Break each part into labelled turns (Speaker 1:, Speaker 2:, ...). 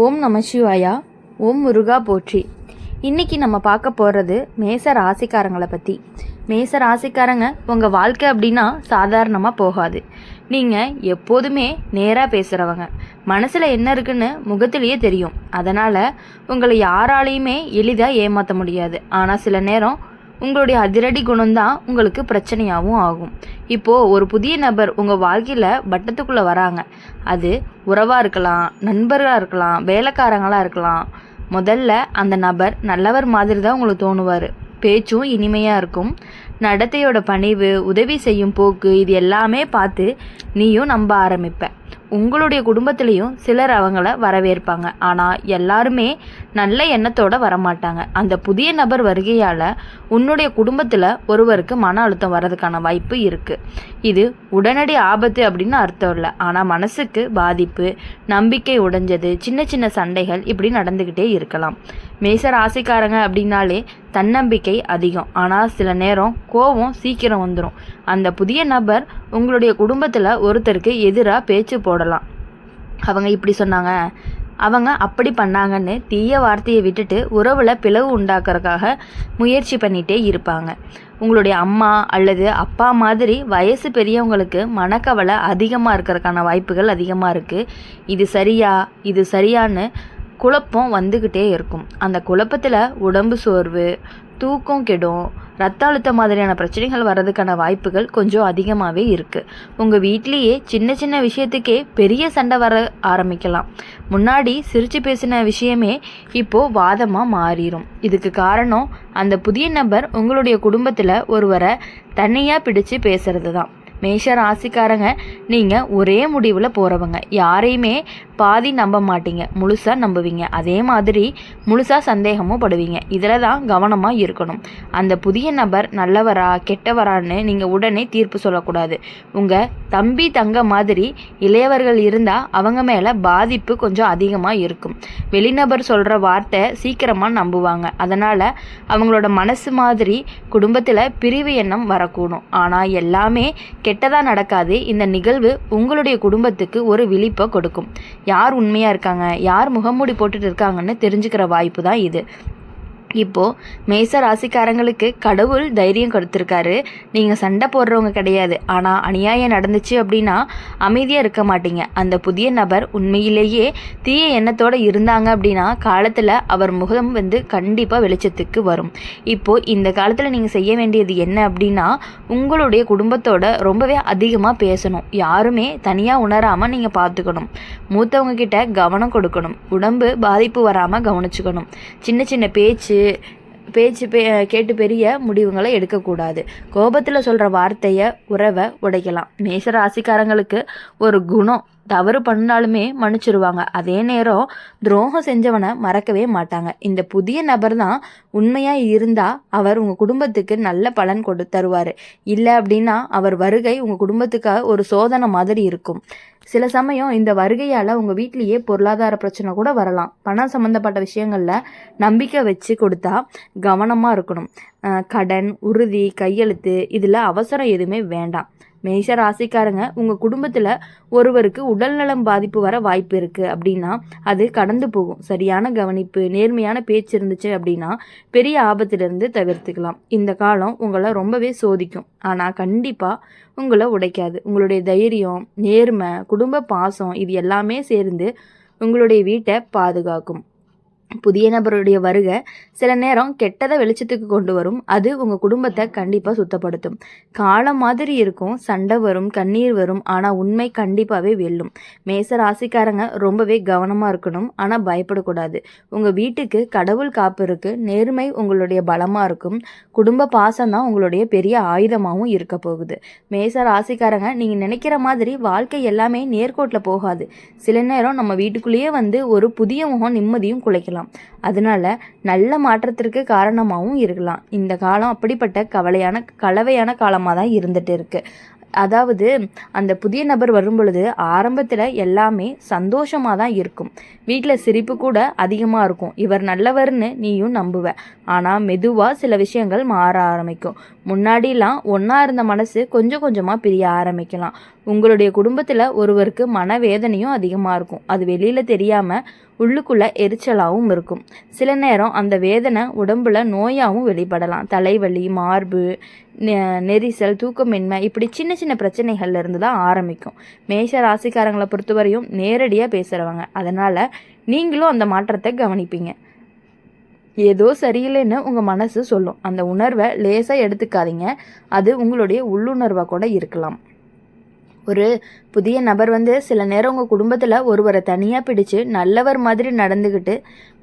Speaker 1: ஓம் நமசிவாயா. ஓம் முருகா போற்றி. இன்றைக்கி நம்ம பார்க்க போகிறது மேச ராசிக்காரங்களை பற்றி. மேச ராசிக்காரங்க உங்கள் வாழ்க்கை அப்படின்னா சாதாரணமாக போகாது. நீங்கள் எப்போதுமே நேராக பேசுகிறவங்க. மனசில் என்ன இருக்குன்னு முகத்திலேயே தெரியும். அதனால் உங்களை யாராலையுமே எளிதாக ஏமாற்ற முடியாது. ஆனால் சில நேரம் உங்களுடைய அதிரடி குணம்தான் உங்களுக்கு பிரச்சனையாகவும் ஆகும். இப்போது ஒரு புதிய நபர் உங்கள் வாழ்க்கையில் வட்டத்துக்குள்ளே வராங்க. அது உறவாக இருக்கலாம், நண்பர்களாக இருக்கலாம், வேலைக்காரங்களாக இருக்கலாம். முதல்ல அந்த நபர் நல்லவர் மாதிரி தான் உங்களுக்கு தோணுவார். பேச்சும் இனிமையாக இருக்கும். நடத்தையோட பணிவு, உதவி செய்யும் போக்கு, இது எல்லாமே பார்த்து நீயும் நம்ப ஆரம்பிப்ப. உங்களுடைய குடும்பத்திலையும் சிலர் அவங்கள வரவேற்பாங்க. ஆனால் எல்லாருமே நல்ல எண்ணத்தோடு வரமாட்டாங்க. அந்த புதிய நபர் வருகையால் உன்னுடைய குடும்பத்தில் ஒருவருக்கு மன அழுத்தம் வர்றதுக்கான வாய்ப்பு இருக்குது. இது உடனடி ஆபத்து அப்படின்னு அர்த்தம் இல்லை. ஆனால் மனசுக்கு பாதிப்பு, நம்பிக்கை உடைஞ்சது, சின்ன சின்ன சண்டைகள் இப்படி நடந்துக்கிட்டே இருக்கலாம். மேச ராசிக்காரங்க அப்படின்னாலே தன்னம்பிக்கை அதிகம். ஆனால் சில நேரம் கோபம் சீக்கிரம் வந்துடும். அந்த புதிய நபர் உங்களுடைய குடும்பத்தில் ஒருத்தருக்கு எதிராக பேச்சு போடலாம். அவங்க இப்படி சொன்னாங்க, அவங்க அப்படி பண்ணாங்கன்னு தீய வார்த்தையை விட்டுட்டு உறவில் பிளவு உண்டாக்குறதுக்காக முயற்சி பண்ணிகிட்டே இருப்பாங்க. உங்களுடைய அம்மா அல்லது அப்பா மாதிரி வயசு பெரியவங்களுக்கு மனக்கவலை அதிகமாக இருக்கிறதுக்கான வாய்ப்புகள் அதிகமாக இருக்குது. இது சரியான்னு குழப்பம் வந்துக்கிட்டே இருக்கும். அந்த குழப்பத்தில் உடம்பு சோர்வு, தூக்கம் கெடும், ரத்த அழுத்தம் மாதிரியான பிரச்சனைகள் வர்றதுக்கான வாய்ப்புகள் கொஞ்சம் அதிகமாகவே இருக்குது. உங்கள் வீட்லேயே சின்ன சின்ன விஷயத்துக்கே பெரிய சண்டை வர ஆரம்பிக்கலாம். முன்னாடி சிரித்து பேசின விஷயமே இப்போது வாதமாக மாறிடும். இதுக்கு காரணம் அந்த புதிய நபர் உங்களுடைய குடும்பத்தில் ஒருவரை தனியாக பிடிச்சு பேசுறது தான். மேஷ ராசிக்காரங்க நீங்கள் ஒரே முடிவில் போகிறவங்க. யாரையுமே பாதி நம்ப மாட்டீங்க, முழுசாக நம்புவீங்க. அதே மாதிரி முழுசாக சந்தேகமும் படுவீங்க. இதில் தான் கவனமாக இருக்கணும். அந்த புதிய நபர் நல்லவரா கெட்டவரான்னு நீங்கள் உடனே தீர்ப்பு சொல்லக்கூடாது. உங்கள் தம்பி தங்க மாதிரி இளையவர்கள் இருந்தால் அவங்க மேலே பாதிப்பு கொஞ்சம் அதிகமாக இருக்கும். வெளிநபர் சொல்கிற வார்த்தை சீக்கிரமாக நம்புவாங்க. அதனால் அவங்களோட மனசு மாதிரி குடும்பத்தில் பிரிவு எண்ணம் வரக்கூடும். ஆனால் எல்லாமே கெட்டதாக நடக்காது. இந்த நிகழ்வு உங்களுடைய குடும்பத்துக்கு ஒரு விழிப்பை கொடுக்கும். யார் உண்மையாக இருக்காங்க, யார் முகமூடி போட்டுட்டு இருக்காங்கன்னு தெரிஞ்சுக்கிற வாய்ப்பு தான் இது. இப்போது மேச ராசிக்காரங்களுக்கு கடவுள் தைரியம் கொடுத்துருக்காரு. நீங்கள் சண்டை போடுறவங்க கிடையாது. ஆனால் அநியாயம் நடந்துச்சு அப்படின்னா அமைதியாக இருக்க மாட்டீங்க. அந்த புதிய நபர் உண்மையிலேயே தீய எண்ணத்தோடு இருந்தாங்க அப்படின்னா காலத்தில் அவர் முகம் கண்டிப்பாக வெளிச்சத்துக்கு வரும். இப்போது இந்த காலத்தில் நீங்கள் செய்ய வேண்டியது என்ன அப்படின்னா, உங்களுடைய குடும்பத்தோட ரொம்பவே அதிகமாக பேசணும். யாருமே தனியாக உணராமல் நீங்கள் பார்த்துக்கணும். மூத்தவங்க கிட்ட கவனம் கொடுக்கணும். உடம்பு பாதிப்பு வராமல் கவனிச்சுக்கணும். சின்ன சின்ன பேச்சு கேட்டு பெரிய முடிவுகளை எடுக்கக்கூடாது. கோபத்தில் சொல்கிற வார்த்தையை உறவை உடைக்கலாம். மேச ராசிக்காரங்களுக்கு ஒரு குணம், தவறு பண்ணாலுமே மன்னிச்சிருவாங்க. அதே நேரம் துரோகம் செஞ்சவனை மறக்கவே மாட்டாங்க. இந்த புதிய நபர் தான் உண்மையாக இருந்தால் அவர் உங்கள் குடும்பத்துக்கு நல்ல பலன் தருவார். இல்லை அப்படின்னா அவர் வருகை உங்கள் குடும்பத்துக்கு ஒரு சோதனை மாதிரி இருக்கும். சில சமயம் இந்த வருகையால் உங்கள் வீட்லேயே பொருளாதார பிரச்சனை கூட வரலாம். பணம் சம்மந்தப்பட்ட விஷயங்களில் நம்பிக்கை வச்சு கொடுத்தா கவனமாக இருக்கணும். கடன், உறுதி, கையெழுத்து இதில் அவசரம் எதுவுமே வேண்டாம். மேஷ ராசிக்காரங்க உங்கள் குடும்பத்தில் ஒருவருக்கு உடல்நலம் பாதிப்பு வர வாய்ப்பு இருக்குது அப்படின்னா அது கடந்து போகும். சரியான கவனிப்பு, நேர்மையான பேச்சு இருந்துச்சு அப்படின்னா பெரிய ஆபத்திலிருந்து தவிர்த்துக்கலாம். இந்த காலம் உங்களை ரொம்பவே சோதிக்கும். ஆனால் கண்டிப்பாக உங்களை உடைக்காது. உங்களுடைய தைரியம், நேர்மை, குடும்ப பாசம் இது எல்லாமே சேர்ந்து உங்களுடைய வீட்டை பாதுகாக்கும். புதிய நபருடைய வருகை சில நேரம் கெட்டதை வெளிச்சத்துக்கு கொண்டு வரும். அது உங்கள் குடும்பத்தை கண்டிப்பாக சுத்தப்படுத்தும். காலம் மாதிரி இருக்கும், சண்டை வரும், கண்ணீர் வரும். ஆனால் உண்மை கண்டிப்பாகவே வெல்லும். மேச ராசிக்காரங்க ரொம்பவே கவனமாக இருக்கணும். ஆனால் பயப்படக்கூடாது. உங்கள் வீட்டுக்கு கடவுள் காப்பு இருக்குது. நேர்மை உங்களுடைய பலமாக இருக்கும். குடும்ப பாசம் தான் உங்களுடைய பெரிய ஆயுதமாகவும் இருக்க போகுது. மேச ராசிக்காரங்க நீங்கள் நினைக்கிற மாதிரி வாழ்க்கை எல்லாமே நேர்கோட்டில் போகாது. சில நேரம் நம்ம வீட்டுக்குள்ளேயே ஒரு புதிய முகம் நிம்மதியும் குலைக்கலாம். அதனால நல்ல மாற்றத்திற்கு காரணமாகவும் இருக்கலாம். இந்த காலம் அப்படிப்பட்ட கலவையான காலமாக தான் இருந்துட்டு இருக்கு. அதாவது அந்த புதிய நபர் வரும் பொழுது ஆரம்பத்தில் எல்லாமே சந்தோஷமாக தான் இருக்கும். வீட்டில் சிரிப்பு கூட அதிகமாக இருக்கும். இவர் நல்லவர்னு நீயும் நம்புவ. ஆனால் மெதுவாக சில விஷயங்கள் மாற ஆரம்பிக்கும். முன்னாடிலாம் ஒன்றா இருந்த மனசு கொஞ்சம் கொஞ்சமாக பிரிய ஆரம்பிக்கலாம். உங்களுடைய குடும்பத்தில் ஒருவருக்கு மனவேதனையும் அதிகமாக இருக்கும். அது வெளியில் தெரியாமல் உள்ளுக்குள்ளே எரிச்சலாகவும் இருக்கும். சில நேரம் அந்த வேதனை உடம்புல நோயாகவும் வெளிப்படலாம். தலைவலி, மார்பு நெரிசல், தூக்கமின்மை, இப்படி சின்ன சின்ன பிரச்சனைகள்ல இருந்து தான் ஆரம்பிக்கும். மேஷ ராசிக்காரங்களை பொறுத்தவரையும் நேரடியாக பேசுகிறவங்க. அதனால் நீங்களும் அந்த மாற்றத்தை கவனிப்பீங்க. ஏதோ சரியில்லைன்னு உங்கள் மனசு சொல்லும். அந்த உணர்வை லேசாக எடுத்துக்காதீங்க. அது உங்களுடைய உள்ளுணர்வாக கூட இருக்கலாம். ஒரு புதிய நபர் சில நேரம் உங்கள் குடும்பத்தில் ஒருவரை தனியாக பிடிச்சு நல்லவர் மாதிரி நடந்துக்கிட்டு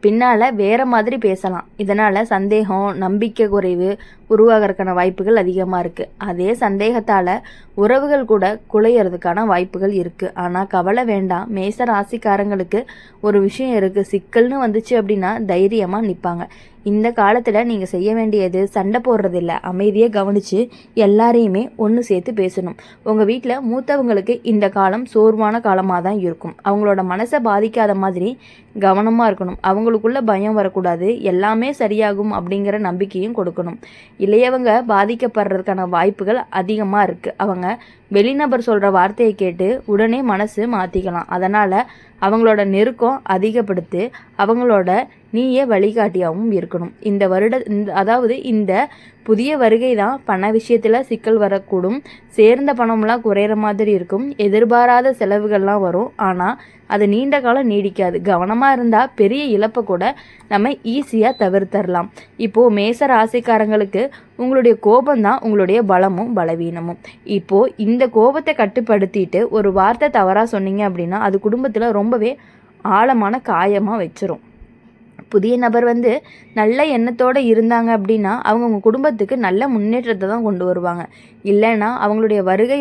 Speaker 1: பின்னால் வேறு மாதிரி பேசலாம். இதனால் சந்தேகம், நம்பிக்கை குறைவு உருவாகிறதுக்கான வாய்ப்புகள் அதிகமாக இருக்குது. அதே சந்தேகத்தால் உறவுகள் கூட குலையிறதுக்கான வாய்ப்புகள் இருக்குது. ஆனால் கவலை வேண்டாம். மேச ராசிக்காரங்களுக்கு ஒரு விஷயம் இருக்குது. சிக்கல்னு வந்துச்சு அப்படின்னா தைரியமாக நிற்பாங்க. இந்த காலத்தில் நீங்கள் செய்ய வேண்டியது சண்டை போடுறதில்ல, அமைதியாக கவனித்து எல்லாரையுமே ஒன்று சேர்த்து பேசணும். உங்கள் வீட்டில் மூத்தவங்களுக்கு இந்த காலம் சோர்வான காலமாக தான் இருக்கும். அவங்களோட மனசை பாதிக்காத மாதிரி கவனமாக இருக்கணும். அவங்களுக்குள்ள பயம் வரக்கூடாது. எல்லாமே சரியாகும் அப்படிங்கிற நம்பிக்கையும் கொடுக்கணும். இளையவங்க பாதிக்கப்படுறதுக்கான வாய்ப்புகள் அதிகமாக இருக்குது. அவங்க வெளிநபர் சொல்கிற வார்த்தையை கேட்டு உடனே மனசு மாற்றிக்கலாம். அதனால் அவங்களோட நெருக்கம் அதிகப்படுத்தி அவங்களோட நீயே வழிகாட்டியாகவும் இருக்கணும். இந்த புதிய வருகை தான் பண விஷயத்தில் சிக்கல் வரக்கூடும். சேர்ந்த பணம்லாம் குறையிற மாதிரி இருக்கும். எதிர்பாராத செலவுகள்லாம் வரும். ஆனால் அது நீண்ட காலம் நீடிக்காது. கவனமாக இருந்தால் பெரிய இழப்பை கூட நம்ம ஈஸியாக தவிர்த்தரலாம். இப்போது மேச ராசிக்காரங்களுக்கு உங்களுடைய கோபம்தான் உங்களுடைய பலமும் பலவீனமும். இப்போது இந்த கோபத்தை கட்டுப்படுத்திட்டு ஒரு வார்த்தை தவறாக சொன்னீங்க அப்படின்னா அது குடும்பத்தில் ரொம்பவே ஆழமான காயமாக வச்சிரும். புதிய நபர் நல்ல எண்ணத்தோடு இருந்தாங்க அப்படின்னா அவங்க உங்கள் குடும்பத்துக்கு நல்ல முன்னேற்றத்தை தான் கொண்டு வருவாங்க. இல்லைன்னா அவங்களுடைய வருகை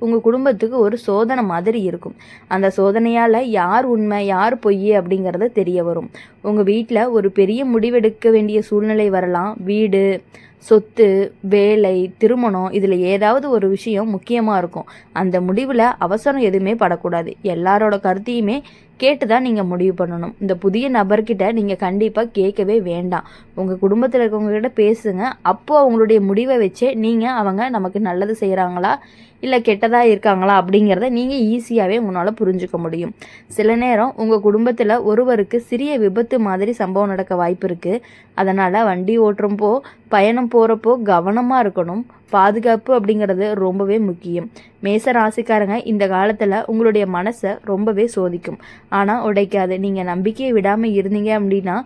Speaker 1: உங்கள் குடும்பத்துக்கு ஒரு சோதனை மாதிரி இருக்கும். அந்த சோதனையால் யார் உண்மை யார் பொய் அப்படிங்கிறத தெரிய வரும். உங்கள் வீட்டில் ஒரு பெரிய முடிவெடுக்க வேண்டிய சூழ்நிலை வரலாம். வீடு, சொத்து, வேலை, திருமணம், இதில் ஏதாவது ஒரு விஷயம் முக்கியமாக இருக்கும். அந்த முடிவில் அவசரம் எதுவுமே படக்கூடாது. எல்லாரோட கருத்தையுமே கேட்டு தான் நீங்கள் முடிவு பண்ணணும். இந்த புதிய நபர்கிட்ட நீங்கள் கண்டிப்பாக கேட்கவே வேண்டாம். உங்கள் குடும்பத்தில் இருக்கவங்ககிட்ட பேசுங்க. அப்போது அவங்களுடைய முடிவை வச்சே நீங்கள் அவங்க நமக்கு நல்லது செய்கிறாங்களா இல்லை கெட்டதாக இருக்காங்களா அப்படிங்கிறத நீங்கள் ஈஸியாகவே உங்களால் புரிஞ்சுக்க முடியும். சில நேரம் உங்கள் குடும்பத்தில் ஒருவருக்கு சிறிய விபத்து மாதிரி சம்பவம் நடக்க வாய்ப்பு இருக்குது. அதனால் வண்டி ஓட்டுறப்போ பயணம் போகிறப்போ கவனமாக இருக்கணும். பாதுகாப்பு அப்படிங்கிறது ரொம்பவே முக்கியம். மேச ராசிக்காரங்க இந்த காலத்தில் உங்களுடைய மனசை ரொம்பவே சோதிக்கும். ஆனால் உடைக்காது. நீங்கள் நம்பிக்கையை விடாமல் இருந்தீங்க அப்படின்னா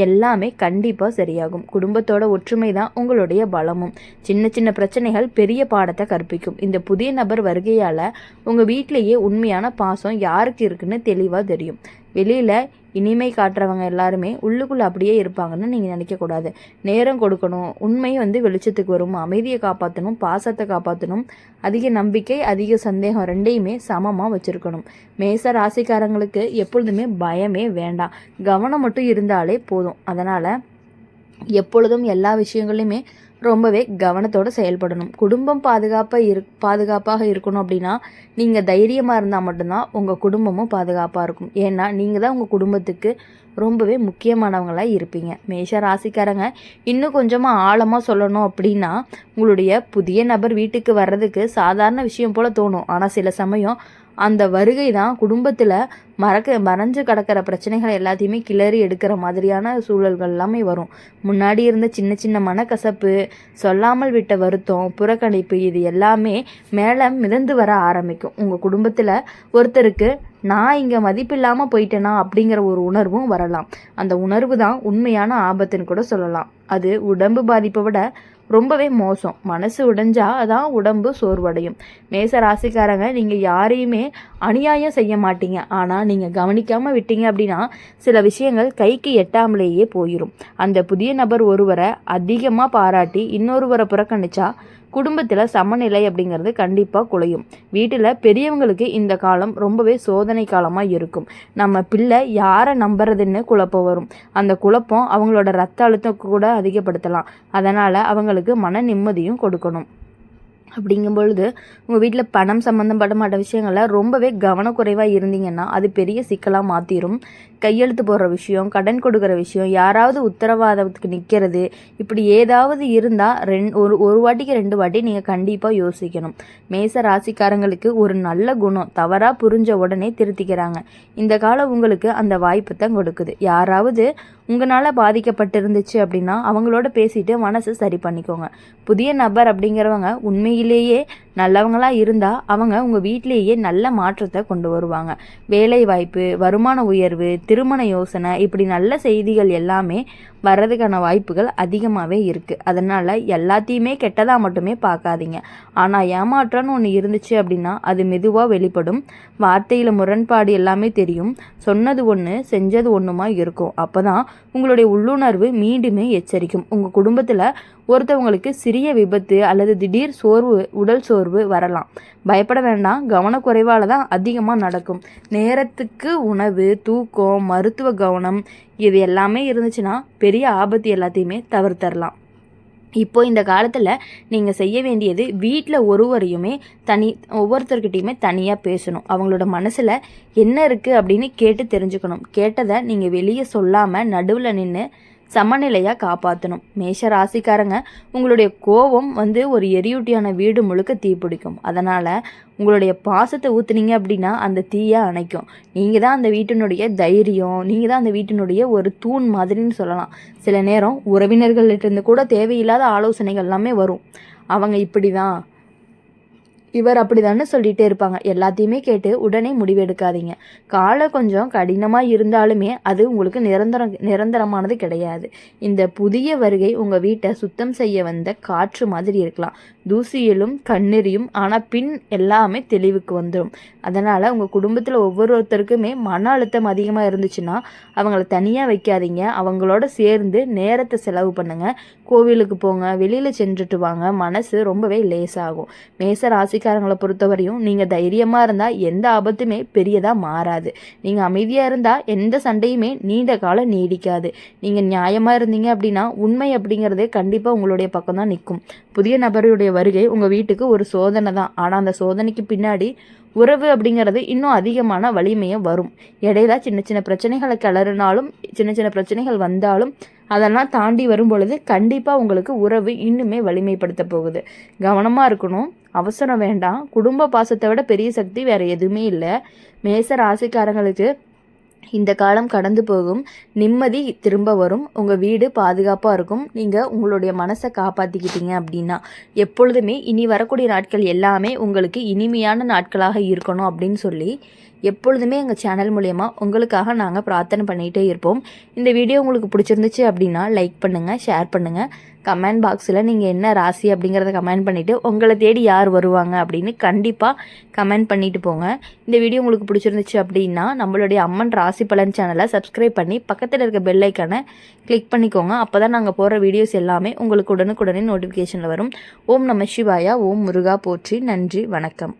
Speaker 1: எல்லாமே கண்டிப்பாக சரியாகும். குடும்பத்தோட ஒற்றுமை தான் உங்களுடைய பலமும். சின்ன சின்ன பிரச்சனைகள் பெரிய பாடத்தை கற்பிக்கும். இந்த புதிய நபர் வருகையால் உங்கள் வீட்டிலேயே உண்மையான பாசம் யாருக்கு இருக்குன்னு தெளிவாக தெரியும். வெளியில் இனிமை காட்டுறவங்க எல்லாருமே உள்ளுக்குள்ளே அப்படியே இருப்பாங்கன்னு நீங்கள் நினைக்கக்கூடாது. நேரம் கொடுக்கணும். உண்மை வெளிச்சத்துக்கு வரும். அமைதியை காப்பாற்றணும், பாசத்தை காப்பாற்றணும். அதிக நம்பிக்கை, அதிக சந்தேகம் ரெண்டையுமே சமமாக வச்சுருக்கணும். மேச ராசிக்காரங்களுக்கு எப்பொழுதுமே பயமே வேண்டாம். கவனம் மட்டும் இருந்தாலே போதும். அதனால் எப்பொழுதும் எல்லா விஷயங்களையுமே ரொம்பவே கவனத்தோடு செயல்படணும். குடும்பம் பாதுகாப்பாக இருக்கணும் அப்படின்னா நீங்கள் தைரியமாக இருந்தால் மட்டும்தான் உங்கள் குடும்பமும் பாதுகாப்பாக இருக்கும். ஏன்னா நீங்கள் தான் உங்கள் குடும்பத்துக்கு ரொம்பவே முக்கியமானவங்களாக இருப்பீங்க. மேஷ ராசிக்காரங்க இன்னும் கொஞ்சமாக ஆழமாக சொல்லணும் அப்படின்னா உங்களுடைய புதிய நபர் வீட்டுக்கு வர்றதுக்கு சாதாரண விஷயம் போல் தோணும். ஆனால் சில சமயம் அந்த வருகை தான் குடும்பத்தில் மறைஞ்சு கிடக்கிற பிரச்சனைகள் எல்லாத்தையுமே கிளறி எடுக்கிற மாதிரியான சூழல்கள் எல்லாமே வரும். முன்னாடி இருந்த சின்ன சின்ன மனக்கசப்பு, சொல்லாமல் விட்ட வருத்தம், புறக்கணிப்பு, இது எல்லாமே மேலே மிதந்து வர ஆரம்பிக்கும். உங்கள் குடும்பத்தில் ஒருத்தருக்கு நான் இங்கே மதிப்பில்லாமல் போயிட்டேனா அப்படிங்கிற ஒரு உணர்வும் வரலாம். அந்த உணர்வு தான் உண்மையான ஆபத்துன்னு கூட சொல்லலாம். அது உடம்பு பாதிப்பை விட ரொம்பவே மோசம். மனசு உடைஞ்சா அதான் உடம்பு சோர்வடையும். மேச ராசிக்காரங்க நீங்கள் யாரையுமே அநியாயம் செய்ய மாட்டீங்க. ஆனால் நீங்கள் கவனிக்காமல் விட்டீங்க அப்படின்னா சில விஷயங்கள் கைக்கு எட்டாமலேயே போயிடும். அந்த புதிய நபர் ஒருவரை அதிகமாக பாராட்டி இன்னொருவரை புறக்கணிச்சா குடும்பத்தில் சமநிலை அப்படிங்கிறது கண்டிப்பாக குலையும். வீட்டில் பெரியவங்களுக்கு இந்த காலம் ரொம்பவே சோதனை காலமாக இருக்கும். நம்ம பிள்ளை யாரை நம்புறதுன்னு குழப்பம் வரும். அந்த குழப்பம் அவங்களோட ரத்த அழுத்தம் கூட அதிகப்படுத்தலாம். அதனால் அவங்களுக்கு மன நிம்மதியும் கொடுக்கணும். அப்படிங்கும் பொழுது உங்கள் வீட்டில் பணம் சம்மந்தப்பட்ட விஷயங்களில் ரொம்பவே கவனக்குறைவாக இருந்தீங்கன்னா அது பெரிய சிக்கலாக மாற்றிடும். கையெழுத்து போடுற விஷயம், கடன் கொடுக்குற விஷயம், யாராவது உத்தரவாதத்துக்கு நிற்கிறது, இப்படி ஏதாவது இருந்தால் ஒரு வாட்டிக்கு 2 வாட்டி நீங்கள் கண்டிப்பாக யோசிக்கணும். மேச ராசிக்காரங்களுக்கு ஒரு நல்ல குணம், தவறாக புரிஞ்ச உடனே திருத்திக்கிறாங்க. இந்த காலம் உங்களுக்கு அந்த வாய்ப்பு தான் கொடுக்குது. யாராவது உங்களால் பாதிக்கப்பட்டிருந்துச்சு அப்படின்னா அவங்களோட பேசிட்டு மனசை சரி பண்ணிக்கோங்க. புதிய நபர் அப்படிங்கிறவங்க உண்மையிலேயே நல்லவங்களாக இருந்தால் அவங்க உங்கள் வீட்டிலேயே நல்ல மாற்றத்தை கொண்டு வருவாங்க. வேலை வாய்ப்பு, வருமான உயர்வு, திருமண யோசனை, இப்படி நல்ல செய்திகள் எல்லாமே வர்றதுக்கான வாய்ப்புகள் அதிகமாகவே இருக்குது. அதனால் எல்லாத்தையுமே கெட்டதாக மட்டுமே பார்க்காதீங்க. ஆனால் ஏமாற்றம்னு ஒன்று இருந்துச்சு அப்படின்னா அது மெதுவாக வெளிப்படும். வார்த்தையில் முரண்பாடு எல்லாமே தெரியும். சொன்னது ஒன்று செஞ்சது ஒன்றுமா இருக்கும். அப்போ தான் உங்களுடைய உள்ளுணர்வு மீண்டுமே எச்சரிக்கும். உங்கள் குடும்பத்தில் ஒருத்தவங்களுக்கு சிறிய விபத்து அல்லது திடீர் உடல் சோர்வு வரலாம். பயப்பட வேண்டாம். கவனக்குறைவால் தான் அதிகமாக நடக்கும். நேரத்துக்கு உணவு, தூக்கம், மருத்துவ கவனம் இது எல்லாமே இருந்துச்சுன்னா பெரிய ஆபத்து எல்லாத்தையுமே தவிர்த்தரலாம். இப்போ இந்த காலத்தில் நீங்கள் செய்ய வேண்டியது வீட்டில் ஒவ்வொருத்தர்கிட்டையுமே தனியாக பேசணும். அவங்களோட மனசில் என்ன இருக்குது அப்படின்னு கேட்டு தெரிஞ்சுக்கணும். கேட்டதை நீங்கள் வெளியே சொல்லாமல் நடுவில் நின்று சமநிலையாக காப்பாற்றணும். மேஷ ராசிக்காரங்க, உங்களுடைய கோபம் ஒரு எரியூட்டியான வீடு முழுக்க தீப்பிடிக்கும். அதனால் உங்களுடைய பாசத்தை ஊற்றுனீங்க அப்படின்னா அந்த தீயை அணைக்கும். நீங்கள் தான் அந்த வீட்டினுடைய தைரியம், நீங்கள் தான் அந்த வீட்டினுடைய ஒரு தூண் மாதிரின்னு சொல்லலாம். சில நேரம் உறவினர்கள்கிட்ட கூட தேவையில்லாத ஆலோசனைகள் எல்லாமே வரும். அவங்க இப்படி தான், இவர் அப்படிதான்னு சொல்லிகிட்டே இருப்பாங்க. எல்லாத்தையுமே கேட்டு உடனே முடிவெடுக்காதீங்க. காலம் கொஞ்சம் கடினமாக இருந்தாலுமே அது உங்களுக்கு நிரந்தரமானது கிடையாது. இந்த புதிய வருகை உங்கள் வீட்டை சுத்தம் செய்ய வந்த காற்று மாதிரி இருக்கலாம். தூசியிலும் கண்ணெறியும், ஆனால் பின் எல்லாமே தெளிவுக்கு வந்துடும். அதனால் உங்கள் குடும்பத்தில் ஒவ்வொருத்தருக்குமே மன அழுத்தம் அதிகமாக இருந்துச்சுன்னா அவங்கள தனியாக வைக்காதீங்க. அவங்களோட சேர்ந்து நேரத்தை செலவு பண்ணுங்கள். கோவிலுக்கு போங்க, வெளியில் சென்றுட்டு வாங்க. மனசு ரொம்பவே லேசாகும். மேச ராசிக்காரங்களை பொறுத்தவரையும் நீங்கள் தைரியமாக இருந்தால் எந்த ஆபத்துமே பெரியதாக மாறாது. நீங்கள் அமைதியாக இருந்தால் எந்த சண்டையுமே நீண்ட காலம் நீடிக்காது. நீங்கள் நியாயமாக இருந்தீங்க அப்படின்னா உண்மை அப்படிங்கிறதே கண்டிப்பாக உங்களுடைய பக்கம் தான் நிற்கும். புதிய நபருடைய வருகை உங்கள் வீட்டுக்கு ஒரு சோதனை தான். ஆனால் அந்த சோதனைக்கு பின்னாடி உறவு அப்படிங்கிறது இன்னும் அதிகமான வலிமையை வரும். இடையில சின்ன சின்ன பிரச்சனைகளை கிளறினாலும், சின்ன சின்ன பிரச்சனைகள் வந்தாலும் அதெல்லாம் தாண்டி வரும் பொழுது கண்டிப்பாக உங்களுக்கு உறவு இன்னுமே வலிமைப்படுத்த போகுது. கவனமாக இருக்கணும். அவசரம் வேண்டாம். குடும்ப பாசத்தை விட பெரிய சக்தி வேறு எதுவுமே இல்லை. மேச ராசிக்காரங்களுக்கு இந்த காலம் கடந்து போகும். நிம்மதி திரும்ப வரும். உங்கள் வீடு பாதுகாப்பாக இருக்கும். நீங்கள் உங்களுடைய மனசை காப்பாற்றிக்கிட்டீங்க அப்படின்னா எப்பொழுதுமே இனி வரக்கூடிய நாட்கள் எல்லாமே உங்களுக்கு இனிமையான நாட்களாக இருக்கணும் அப்படின்னு சொல்லி எப்பொழுதுமே எங்கள் சேனல் மூலயமா உங்களுக்காக நாங்கள் பிரார்த்தனை பண்ணிகிட்டே இருப்போம். இந்த வீடியோ உங்களுக்கு பிடிச்சிருந்துச்சு அப்படின்னா லைக் பண்ணுங்கள், ஷேர் பண்ணுங்கள். கமெண்ட் பாக்ஸில் நீங்கள் என்ன ராசி அப்படிங்கிறத கமெண்ட் பண்ணிவிட்டு உங்களை தேடி யார் வருவாங்க அப்படின்னு கண்டிப்பாக கமெண்ட் பண்ணிட்டு போங்க. இந்த வீடியோ உங்களுக்கு பிடிச்சிருந்துச்சு அப்படின்னா நம்மளுடைய அம்மன் ராசி பலன் சேனலை சப்ஸ்கிரைப் பண்ணி பக்கத்தில் இருக்க பெல் ஐக்கானை கிளிக் பண்ணிக்கோங்க. அப்போ தான் நாங்கள் போடுற வீடியோஸ் எல்லாமே உங்களுக்கு உடனுக்குடனே நோட்டிஃபிகேஷனில் வரும். ஓம் நம சிவாயா. ஓம் முருகா போற்றி. நன்றி, வணக்கம்.